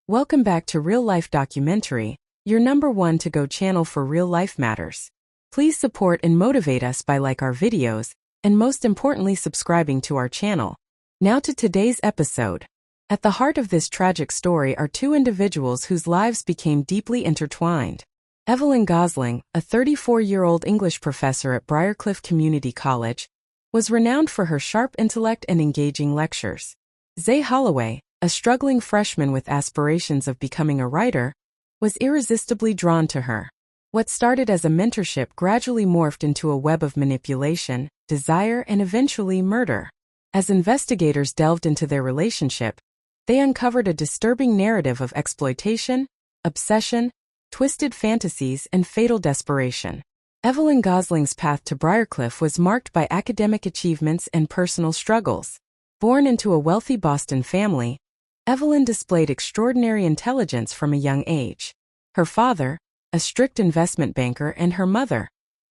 Welcome back to Real Life Documentary, your number one to-go channel for real life matters. Please support and motivate us by liking our videos, and most importantly subscribing to our channel. Now to today's episode. At the heart of this tragic story are two individuals whose lives became deeply intertwined. Evelyn Gosling, a 34-year-old English professor at Briarcliff Community College, was renowned for her sharp intellect and engaging lectures. Zayn Holloway, a struggling freshman with aspirations of becoming a writer, was irresistibly drawn to her. What started as a mentorship gradually morphed into a web of manipulation, desire, and eventually murder. As investigators delved into their relationship, they uncovered a disturbing narrative of exploitation, obsession, twisted fantasies, and fatal desperation. Evelyn Gosling's path to Briarcliff was marked by academic achievements and personal struggles. Born into a wealthy Boston family, Evelyn displayed extraordinary intelligence from a young age. Her father, a strict investment banker, and her mother,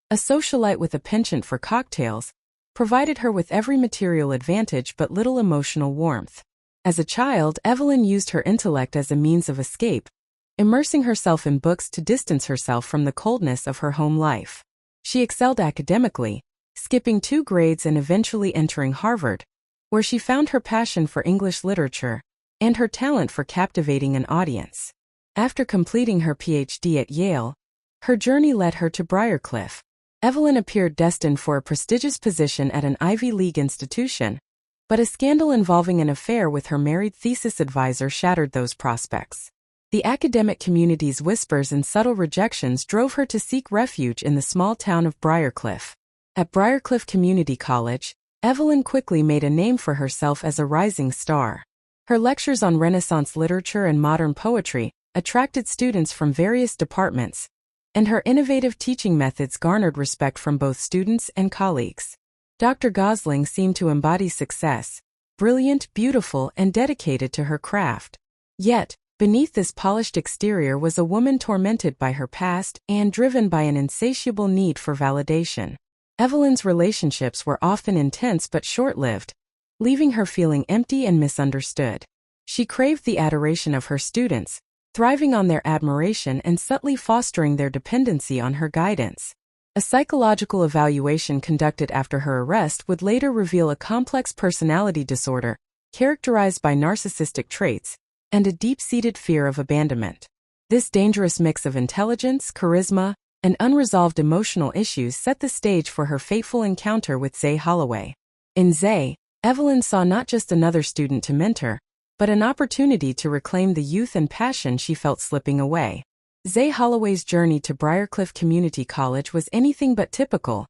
a socialite with a penchant for cocktails, provided her with every material advantage but little emotional warmth. As a child, Evelyn used her intellect as a means of escape, immersing herself in books to distance herself from the coldness of her home life. She excelled academically, skipping 2 grades and eventually entering Harvard, where she found her passion for English literature and her talent for captivating an audience. After completing her PhD at Yale, her journey led her to Briarcliff. Evelyn appeared destined for a prestigious position at an Ivy League institution, but a scandal involving an affair with her married thesis advisor shattered those prospects. The academic community's whispers and subtle rejections drove her to seek refuge in the small town of Briarcliff. At Briarcliff Community College, Evelyn quickly made a name for herself as a rising star. Her lectures on Renaissance literature and modern poetry attracted students from various departments, and her innovative teaching methods garnered respect from both students and colleagues. Dr. Gosling seemed to embody success, brilliant, beautiful, and dedicated to her craft. Yet, beneath this polished exterior was a woman tormented by her past and driven by an insatiable need for validation. Evelyn's relationships were often intense but short-lived, leaving her feeling empty and misunderstood. She craved the adoration of her students, thriving on their admiration and subtly fostering their dependency on her guidance. A psychological evaluation conducted after her arrest would later reveal a complex personality disorder, characterized by narcissistic traits, and a deep-seated fear of abandonment. This dangerous mix of intelligence, charisma, and unresolved emotional issues set the stage for her fateful encounter with Zayn Holloway. In Zayn, Evelyn saw not just another student to mentor, but an opportunity to reclaim the youth and passion she felt slipping away. Zayn Holloway's journey to Briarcliff Community College was anything but typical,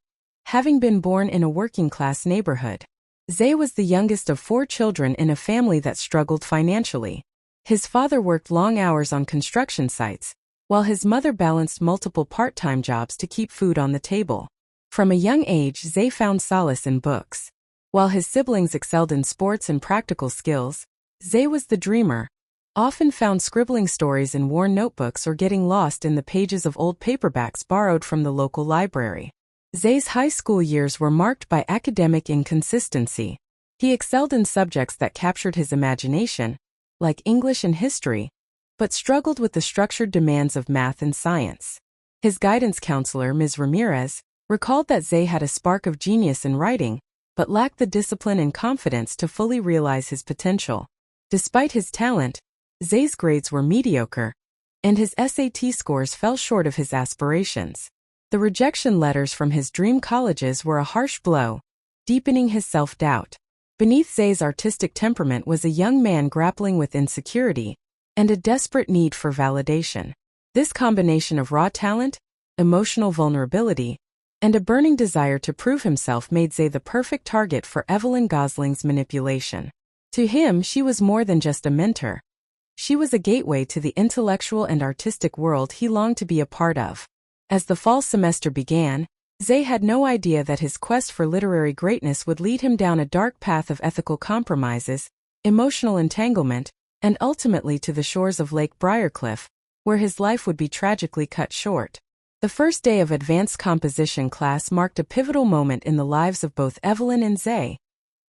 having been born in a working-class neighborhood. Zayn was the youngest of 4 children in a family that struggled financially. His father worked long hours on construction sites, while his mother balanced multiple part-time jobs to keep food on the table. From a young age, Zayn found solace in books. While his siblings excelled in sports and practical skills, Zayn was the dreamer, often found scribbling stories in worn notebooks or getting lost in the pages of old paperbacks borrowed from the local library. Zayn's high school years were marked by academic inconsistency. He excelled in subjects that captured his imagination, like English and history, but struggled with the structured demands of math and science. His guidance counselor, Ms. Ramirez, recalled that Zayn had a spark of genius in writing, but lacked the discipline and confidence to fully realize his potential. Despite his talent, Zayn's grades were mediocre, and his SAT scores fell short of his aspirations. The rejection letters from his dream colleges were a harsh blow, deepening his self-doubt. Beneath Zayn's artistic temperament was a young man grappling with insecurity and a desperate need for validation. This combination of raw talent, emotional vulnerability, and a burning desire to prove himself made Zayn the perfect target for Evelyn Gosling's manipulation. To him, she was more than just a mentor. She was a gateway to the intellectual and artistic world he longed to be a part of. As the fall semester began, Zayn had no idea that his quest for literary greatness would lead him down a dark path of ethical compromises, emotional entanglement, and ultimately to the shores of Lake Briarcliff, where his life would be tragically cut short. The first day of advanced composition class marked a pivotal moment in the lives of both Evelyn and Zayn,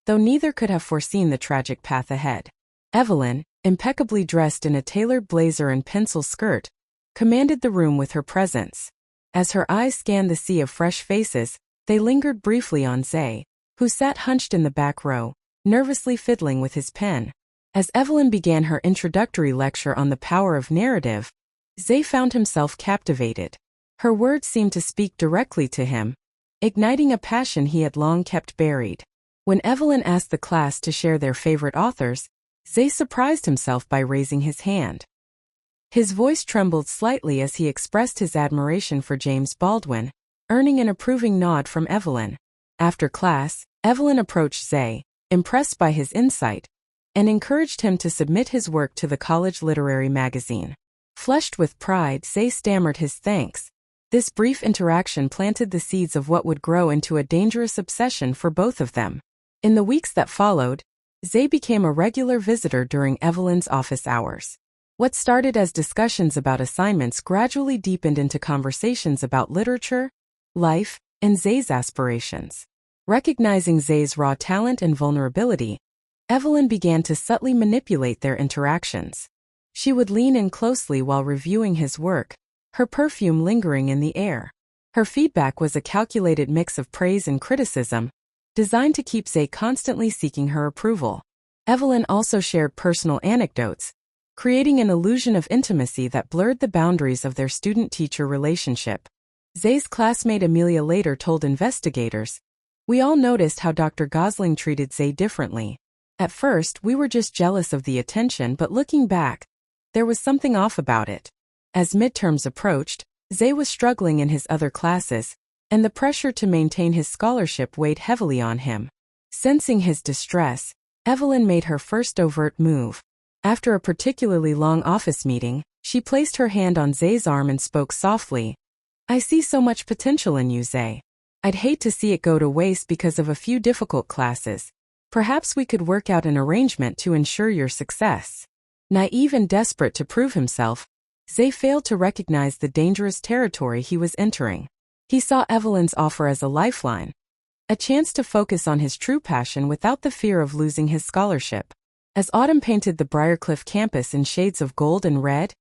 though neither could have foreseen the tragic path ahead. Evelyn, impeccably dressed in a tailored blazer and pencil skirt, commanded the room with her presence. As her eyes scanned the sea of fresh faces, they lingered briefly on Zay, who sat hunched in the back row, nervously fiddling with his pen. As Evelyn began her introductory lecture on the power of narrative, Zay found himself captivated. Her words seemed to speak directly to him, igniting a passion he had long kept buried. When Evelyn asked the class to share their favorite authors, Zay surprised himself by raising his hand. His voice trembled slightly as he expressed his admiration for James Baldwin, earning an approving nod from Evelyn. After class, Evelyn approached Zay, impressed by his insight, and encouraged him to submit his work to the college literary magazine. Flushed with pride, Zay stammered his thanks. This brief interaction planted the seeds of what would grow into a dangerous obsession for both of them. In the weeks that followed, Zay became a regular visitor during Evelyn's office hours. What started as discussions about assignments gradually deepened into conversations about literature, life, and Zay's aspirations. Recognizing Zay's raw talent and vulnerability, Evelyn began to subtly manipulate their interactions. She would lean in closely while reviewing his work, her perfume lingering in the air. Her feedback was a calculated mix of praise and criticism, designed to keep Zay constantly seeking her approval. Evelyn also shared personal anecdotes, creating an illusion of intimacy that blurred the boundaries of their student-teacher relationship. Zay's classmate Amelia later told investigators, "We all noticed how Dr. Gosling treated Zay differently. At first, we were just jealous of the attention, but looking back, there was something off about it." As midterms approached, Zay was struggling in his other classes, and the pressure to maintain his scholarship weighed heavily on him. Sensing his distress, Evelyn made her first overt move. After a particularly long office meeting, she placed her hand on Zay's arm and spoke softly. "I see so much potential in you, Zay. I'd hate to see it go to waste because of a few difficult classes. Perhaps we could work out an arrangement to ensure your success." Naive and desperate to prove himself, Zay failed to recognize the dangerous territory he was entering. He saw Evelyn's offer as a lifeline, a chance to focus on his true passion without the fear of losing his scholarship. As autumn painted the Briarcliff campus in shades of gold and red,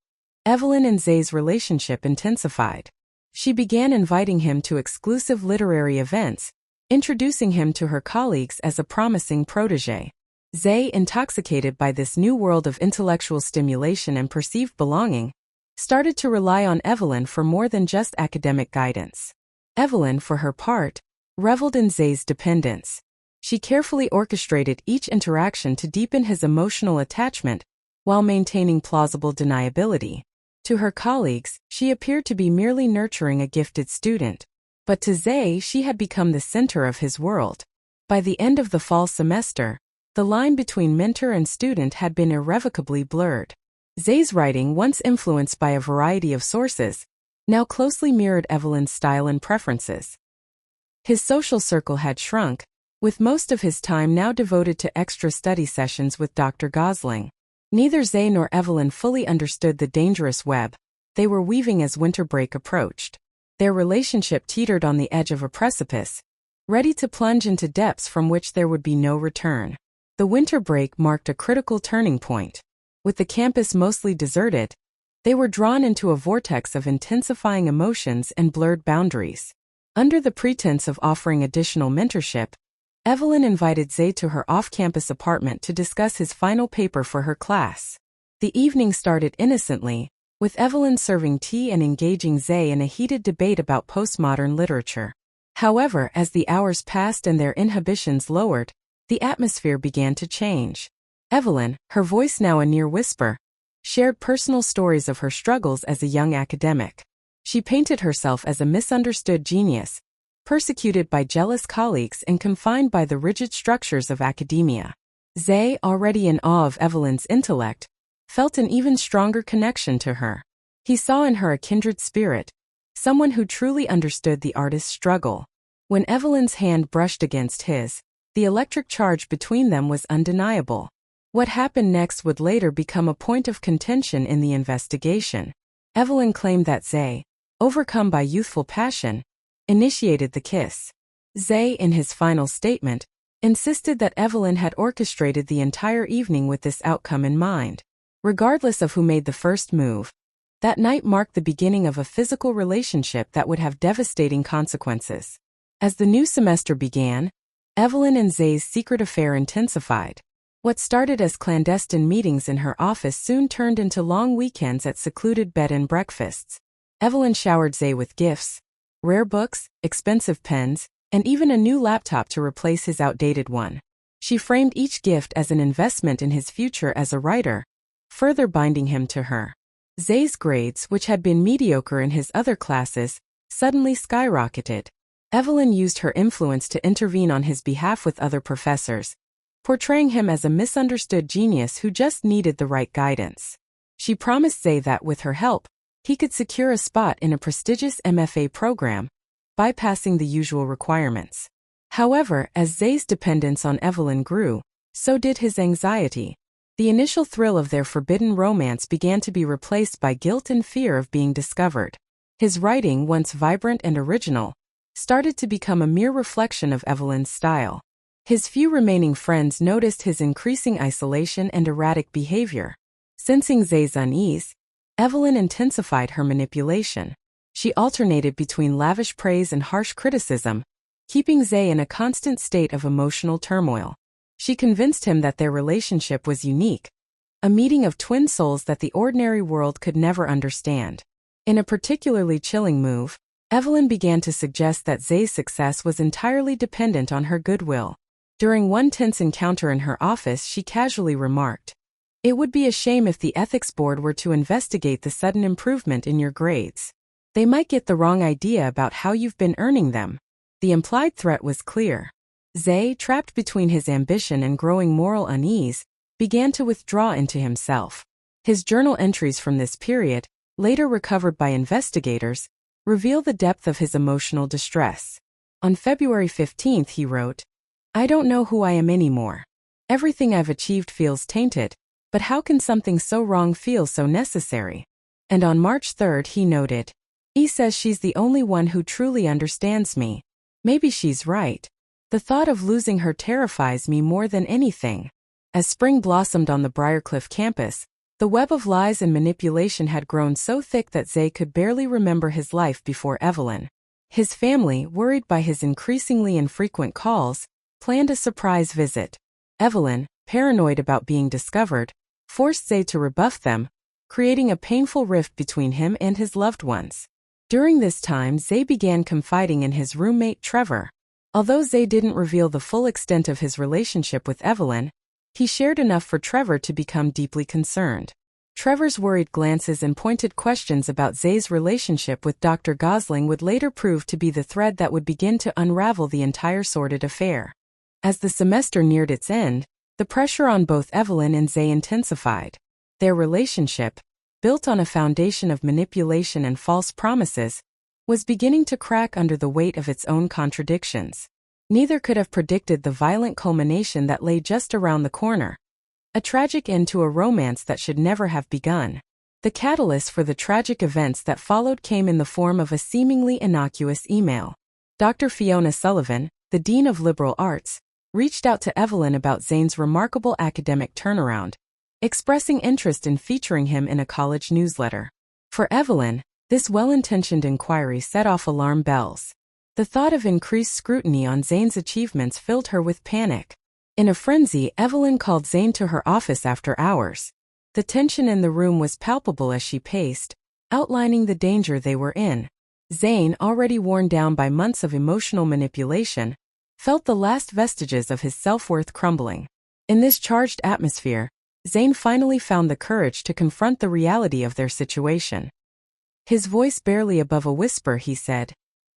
Evelyn and Zay's relationship intensified. She began inviting him to exclusive literary events, introducing him to her colleagues as a promising protégé. Zay, intoxicated by this new world of intellectual stimulation and perceived belonging, started to rely on Evelyn for more than just academic guidance. Evelyn, for her part, reveled in Zay's dependence. She carefully orchestrated each interaction to deepen his emotional attachment while maintaining plausible deniability. To her colleagues, she appeared to be merely nurturing a gifted student, but to Zay she had become the center of his world. By the end of the fall semester, the line between mentor and student had been irrevocably blurred. Zay's writing, once influenced by a variety of sources, now closely mirrored Evelyn's style and preferences. His social circle had shrunk, with most of his time now devoted to extra study sessions with Dr. Gosling. Neither Zay nor Evelyn fully understood the dangerous web they were weaving as winter break approached. Their relationship teetered on the edge of a precipice, ready to plunge into depths from which there would be no return. The winter break marked a critical turning point. With the campus mostly deserted, they were drawn into a vortex of intensifying emotions and blurred boundaries. Under the pretense of offering additional mentorship, Evelyn invited Zay to her off-campus apartment to discuss his final paper for her class. The evening started innocently, with Evelyn serving tea and engaging Zay in a heated debate about postmodern literature. However, as the hours passed and their inhibitions lowered, the atmosphere began to change. Evelyn, her voice now a near whisper, shared personal stories of her struggles as a young academic. She painted herself as a misunderstood genius, persecuted by jealous colleagues and confined by the rigid structures of academia. Zay, already in awe of Evelyn's intellect, felt an even stronger connection to her. He saw in her a kindred spirit, someone who truly understood the artist's struggle. When Evelyn's hand brushed against his, the electric charge between them was undeniable. What happened next would later become a point of contention in the investigation. Evelyn claimed that Zay, overcome by youthful passion, initiated the kiss. Zay, in his final statement, insisted that Evelyn had orchestrated the entire evening with this outcome in mind. Regardless of who made the first move, that night marked the beginning of a physical relationship that would have devastating consequences. As the new semester began, Evelyn and Zay's secret affair intensified. What started as clandestine meetings in her office soon turned into long weekends at secluded bed and breakfasts. Evelyn showered Zay with gifts, rare books, expensive pens, and even a new laptop to replace his outdated one. She framed each gift as an investment in his future as a writer, further binding him to her. Zay's grades, which had been mediocre in his other classes, suddenly skyrocketed. Evelyn used her influence to intervene on his behalf with other professors, portraying him as a misunderstood genius who just needed the right guidance. She promised Zay that with her help, he could secure a spot in a prestigious MFA program, bypassing the usual requirements. However, as Zay's dependence on Evelyn grew, so did his anxiety. The initial thrill of their forbidden romance began to be replaced by guilt and fear of being discovered. His writing, once vibrant and original, started to become a mere reflection of Evelyn's style. His few remaining friends noticed his increasing isolation and erratic behavior. Sensing Zay's unease, Evelyn intensified her manipulation. She alternated between lavish praise and harsh criticism, keeping Zay in a constant state of emotional turmoil. She convinced him that their relationship was unique, a meeting of twin souls that the ordinary world could never understand. In a particularly chilling move, Evelyn began to suggest that Zay's success was entirely dependent on her goodwill. During one tense encounter in her office, she casually remarked, "It would be a shame if the ethics board were to investigate the sudden improvement in your grades. They might get the wrong idea about how you've been earning them." The implied threat was clear. Zay, trapped between his ambition and growing moral unease, began to withdraw into himself. His journal entries from this period, later recovered by investigators, reveal the depth of his emotional distress. On February 15th, he wrote, "I don't know who I am anymore. Everything I've achieved feels tainted, but how can something so wrong feel so necessary?" And on March 3rd, he noted, "E says she's the only one who truly understands me. Maybe she's right. The thought of losing her terrifies me more than anything." As spring blossomed on the Briarcliff campus, the web of lies and manipulation had grown so thick that Zay could barely remember his life before Evelyn. His family, worried by his increasingly infrequent calls, planned a surprise visit. Evelyn, paranoid about being discovered, forced Zay to rebuff them, creating a painful rift between him and his loved ones. During this time, Zay began confiding in his roommate Trevor. Although Zay didn't reveal the full extent of his relationship with Evelyn, he shared enough for Trevor to become deeply concerned. Trevor's worried glances and pointed questions about Zay's relationship with Dr. Gosling would later prove to be the thread that would begin to unravel the entire sordid affair. As the semester neared its end, the pressure on both Evelyn and Zay intensified. Their relationship, built on a foundation of manipulation and false promises, was beginning to crack under the weight of its own contradictions. Neither could have predicted the violent culmination that lay just around the corner. A tragic end to a romance that should never have begun. The catalyst for the tragic events that followed came in the form of a seemingly innocuous email. Dr. Fiona Sullivan, the Dean of Liberal Arts, reached out to Evelyn about Zayn's remarkable academic turnaround, expressing interest in featuring him in a college newsletter. For Evelyn, this well-intentioned inquiry set off alarm bells. The thought of increased scrutiny on Zayn's achievements filled her with panic. In a frenzy, Evelyn called Zayn to her office after hours. The tension in the room was palpable as she paced, outlining the danger they were in. Zayn, already worn down by months of emotional manipulation, felt the last vestiges of his self-worth crumbling. In this charged atmosphere, Zayn finally found the courage to confront the reality of their situation. His voice barely above a whisper, he said,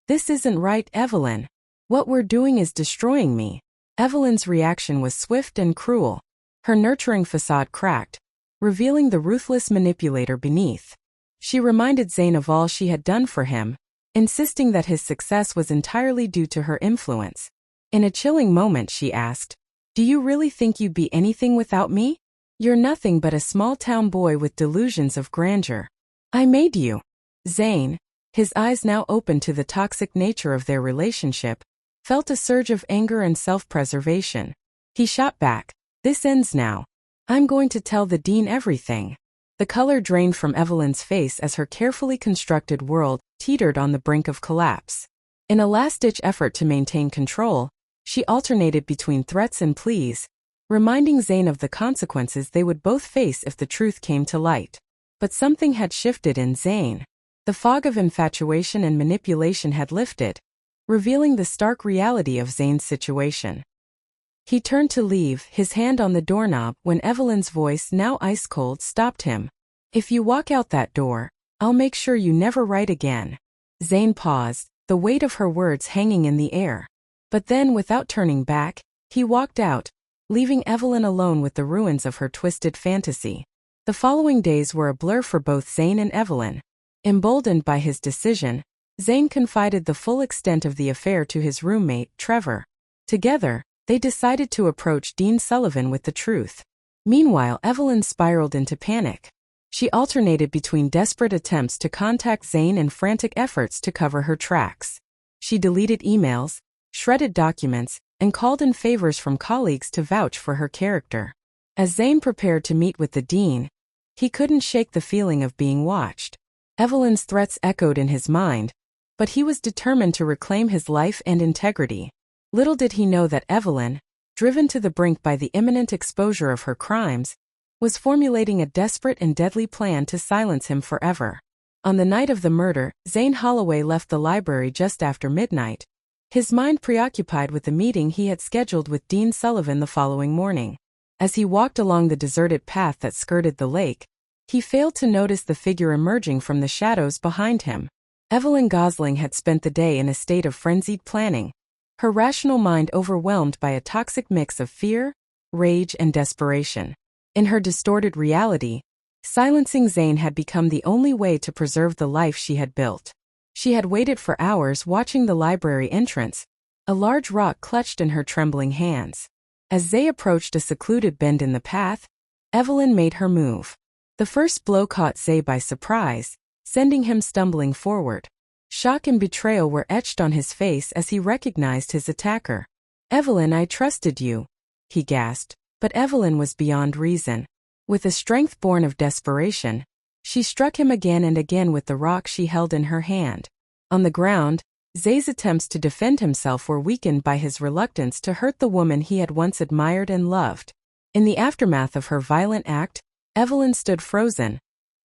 "This isn't right, Evelyn. What we're doing is destroying me." Evelyn's reaction was swift and cruel. Her nurturing facade cracked, revealing the ruthless manipulator beneath. She reminded Zayn of all she had done for him, insisting that his success was entirely due to her influence. In a chilling moment, she asked, "Do you really think you'd be anything without me? You're nothing but a small-town boy with delusions of grandeur. I made you." Zayn, his eyes now open to the toxic nature of their relationship, felt a surge of anger and self-preservation. He shot back, "This ends now. I'm going to tell the dean everything. The color drained from Evelyn's face as her carefully constructed world teetered on the brink of collapse. In a last-ditch effort to maintain control, she alternated between threats and pleas, reminding Zayn of the consequences they would both face if the truth came to light. But something had shifted in Zayn. The fog of infatuation and manipulation had lifted, revealing the stark reality of Zayn's situation. He turned to leave, his hand on the doorknob, when Evelyn's voice, now ice-cold, stopped him. If you walk out that door, I'll make sure you never write again. Zayn paused, the weight of her words hanging in the air. But then, without turning back, he walked out, leaving Evelyn alone with the ruins of her twisted fantasy. The following days were a blur for both Zayn and Evelyn. Emboldened by his decision, Zayn confided the full extent of the affair to his roommate, Trevor. Together, they decided to approach Dean Sullivan with the truth. Meanwhile, Evelyn spiraled into panic. She alternated between desperate attempts to contact Zayn and frantic efforts to cover her tracks. She deleted emails, shredded documents, and called in favors from colleagues to vouch for her character. As Zayn prepared to meet with the dean, he couldn't shake the feeling of being watched. Evelyn's threats echoed in his mind, but he was determined to reclaim his life and integrity. Little did he know that Evelyn, driven to the brink by the imminent exposure of her crimes, was formulating a desperate and deadly plan to silence him forever. On the night of the murder, Zayn Holloway left the library just after midnight, his mind preoccupied with the meeting he had scheduled with Dean Sullivan the following morning. As he walked along the deserted path that skirted the lake, he failed to notice the figure emerging from the shadows behind him. Evelyn Gosling had spent the day in a state of frenzied planning, her rational mind overwhelmed by a toxic mix of fear, rage, and desperation. In her distorted reality, silencing Zayn had become the only way to preserve the life she had built. She had waited for hours watching the library entrance, a large rock clutched in her trembling hands. As Zayn approached a secluded bend in the path, Evelyn made her move. The first blow caught Zayn by surprise, sending him stumbling forward. Shock and betrayal were etched on his face as he recognized his attacker. "Evelyn, I trusted you," he gasped, but Evelyn was beyond reason. With a strength born of desperation, she struck him again and again with the rock she held in her hand. On the ground, Zayn's attempts to defend himself were weakened by his reluctance to hurt the woman he had once admired and loved. In the aftermath of her violent act, Evelyn stood frozen,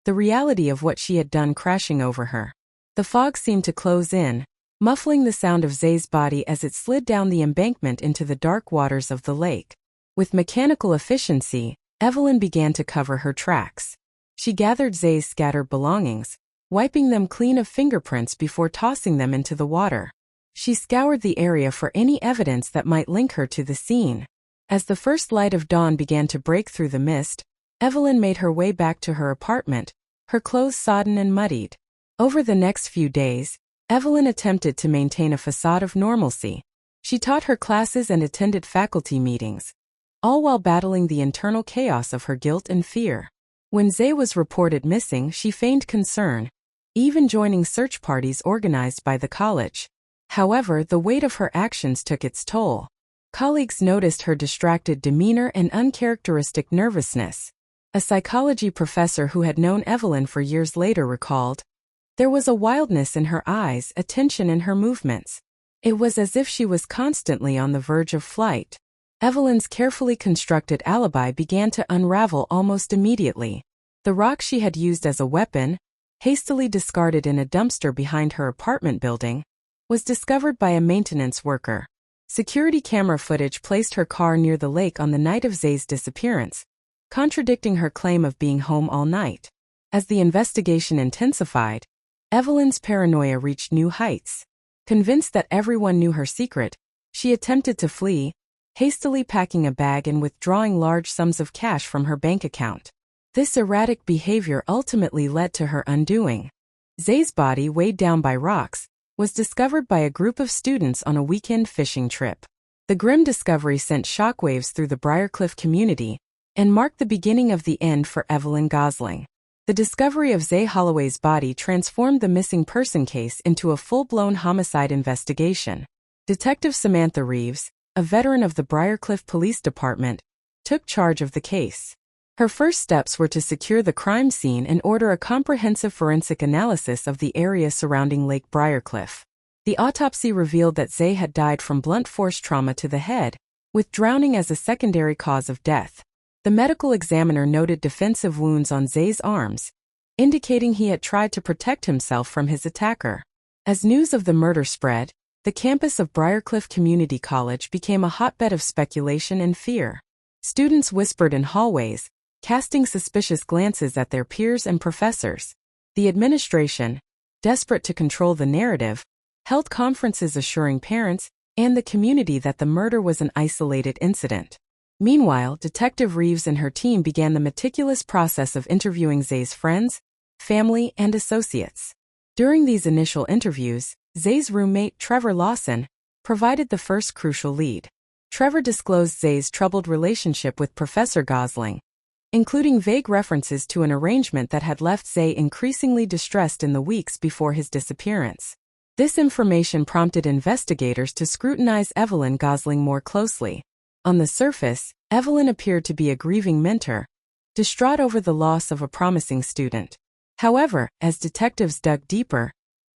the reality of what she had done crashing over her. The fog seemed to close in, muffling the sound of Zayn's body as it slid down the embankment into the dark waters of the lake. With mechanical efficiency, Evelyn began to cover her tracks. She gathered Zayn's scattered belongings, wiping them clean of fingerprints before tossing them into the water. She scoured the area for any evidence that might link her to the scene. As the first light of dawn began to break through the mist, Evelyn made her way back to her apartment, her clothes sodden and muddied. Over the next few days, Evelyn attempted to maintain a facade of normalcy. She taught her classes and attended faculty meetings, all while battling the internal chaos of her guilt and fear. When Zayn was reported missing, she feigned concern, even joining search parties organized by the college. However, the weight of her actions took its toll. Colleagues noticed her distracted demeanor and uncharacteristic nervousness. A psychology professor who had known Evelyn for years later recalled, "There was a wildness in her eyes, a tension in her movements. It was as if she was constantly on the verge of flight." Evelyn's carefully constructed alibi began to unravel almost immediately. The rock she had used as a weapon, hastily discarded in a dumpster behind her apartment building, was discovered by a maintenance worker. Security camera footage placed her car near the lake on the night of Zayn's disappearance, contradicting her claim of being home all night. As the investigation intensified, Evelyn's paranoia reached new heights. Convinced that everyone knew her secret, she attempted to flee, hastily packing a bag and withdrawing large sums of cash from her bank account. This erratic behavior ultimately led to her undoing. Zayn's body, weighed down by rocks, was discovered by a group of students on a weekend fishing trip. The grim discovery sent shockwaves through the Briarcliff community and marked the beginning of the end for Evelyn Gosling. The discovery of Zayn Holloway's body transformed the missing person case into a full-blown homicide investigation. Detective Samantha Reeves, a veteran of the Briarcliff Police Department, took charge of the case. Her first steps were to secure the crime scene and order a comprehensive forensic analysis of the area surrounding Lake Briarcliff. The autopsy revealed that Zay had died from blunt force trauma to the head, with drowning as a secondary cause of death. The medical examiner noted defensive wounds on Zay's arms, indicating he had tried to protect himself from his attacker. As news of the murder spread, the campus of Briarcliff Community College became a hotbed of speculation and fear. Students whispered in hallways, casting suspicious glances at their peers and professors. The administration, desperate to control the narrative, held conferences assuring parents and the community that the murder was an isolated incident. Meanwhile, Detective Reeves and her team began the meticulous process of interviewing Zay's friends, family, and associates. During these initial interviews, Zay's roommate, Trevor Lawson, provided the first crucial lead. Trevor disclosed Zay's troubled relationship with Professor Gosling, including vague references to an arrangement that had left Zay increasingly distressed in the weeks before his disappearance. This information prompted investigators to scrutinize Evelyn Gosling more closely. On the surface, Evelyn appeared to be a grieving mentor, distraught over the loss of a promising student. However, as detectives dug deeper,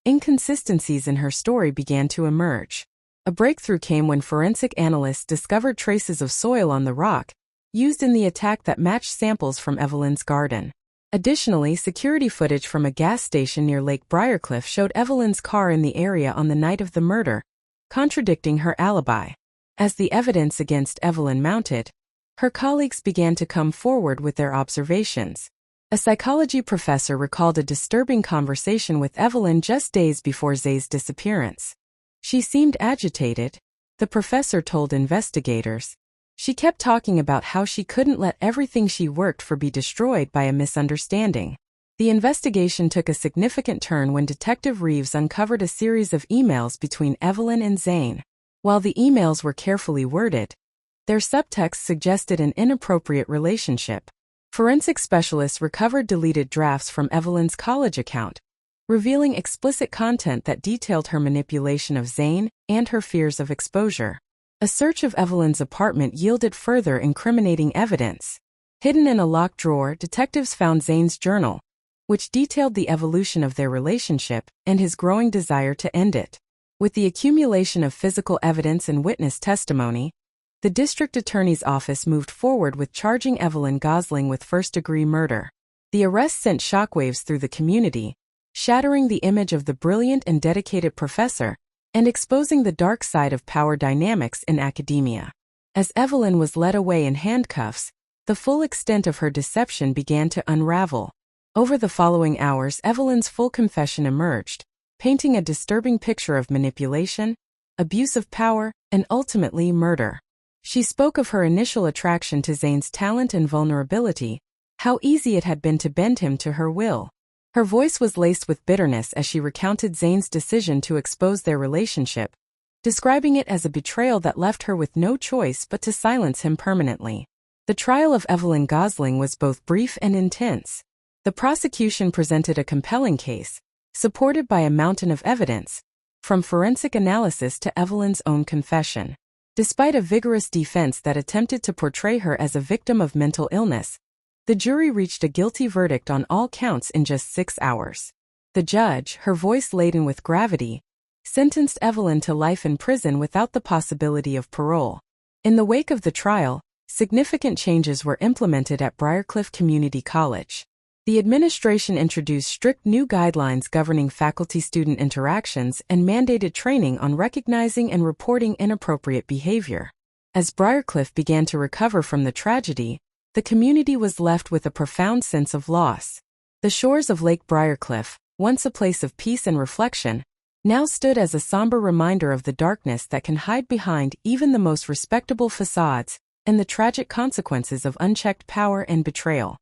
inconsistencies in her story began to emerge. A breakthrough came when forensic analysts discovered traces of soil on the rock used in the attack that matched samples from Evelyn's garden. Additionally, security footage from a gas station near Lake Briarcliff showed Evelyn's car in the area on the night of the murder, contradicting her alibi. As the evidence against Evelyn mounted, her colleagues began to come forward with their observations. A psychology professor recalled a disturbing conversation with Evelyn just days before Zay's disappearance. She seemed agitated, the professor told investigators. She kept talking about how she couldn't let everything she worked for be destroyed by a misunderstanding. The investigation took a significant turn when Detective Reeves uncovered a series of emails between Evelyn and Zayn. While the emails were carefully worded, their subtext suggested an inappropriate relationship. Forensic specialists recovered deleted drafts from Evelyn's college account, revealing explicit content that detailed her manipulation of Zayn and her fears of exposure. A search of Evelyn's apartment yielded further incriminating evidence. Hidden in a locked drawer, detectives found Zayn's journal, which detailed the evolution of their relationship and his growing desire to end it. With the accumulation of physical evidence and witness testimony, the district attorney's office moved forward with charging Evelyn Gosling with first-degree murder. The arrest sent shockwaves through the community, shattering the image of the brilliant and dedicated professor and exposing the dark side of power dynamics in academia. As Evelyn was led away in handcuffs, the full extent of her deception began to unravel. Over the following hours, Evelyn's full confession emerged, painting a disturbing picture of manipulation, abuse of power, and ultimately murder. She spoke of her initial attraction to Zayn's talent and vulnerability, how easy it had been to bend him to her will. Her voice was laced with bitterness as she recounted Zayn's decision to expose their relationship, describing it as a betrayal that left her with no choice but to silence him permanently. The trial of Evelyn Gosling was both brief and intense. The prosecution presented a compelling case, supported by a mountain of evidence, from forensic analysis to Evelyn's own confession. Despite a vigorous defense that attempted to portray her as a victim of mental illness, the jury reached a guilty verdict on all counts in just 6 hours. The judge, her voice laden with gravity, sentenced Evelyn to life in prison without the possibility of parole. In the wake of the trial, significant changes were implemented at Briarcliff Community College. The administration introduced strict new guidelines governing faculty-student interactions and mandated training on recognizing and reporting inappropriate behavior. As Briarcliff began to recover from the tragedy, the community was left with a profound sense of loss. The shores of Lake Briarcliff, once a place of peace and reflection, now stood as a somber reminder of the darkness that can hide behind even the most respectable facades and the tragic consequences of unchecked power and betrayal.